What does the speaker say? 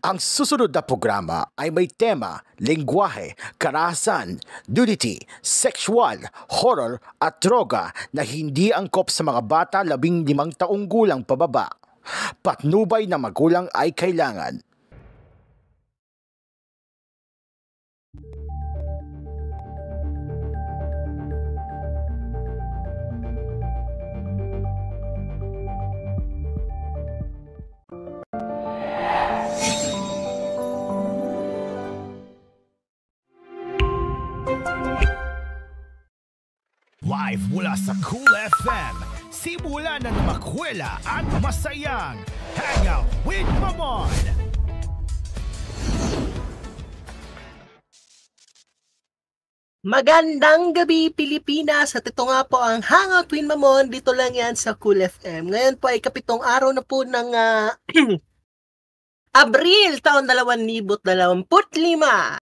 Ang susunod na programa ay may tema, lengguwahe, karahasan, nudity, sexual, horror at droga na hindi angkop sa mga bata 15 taong gulang pababa. Patnubay na magulang ay kailangan. Live mula sa Cool FM, simulan ng makwela at masayang Hangout with Mamon! Magandang gabi Pilipinas at ito nga po ang Hangout with Mamon, dito lang yan sa Cool FM. Ngayon po ay kapitong araw na po ng Abril taon 2025.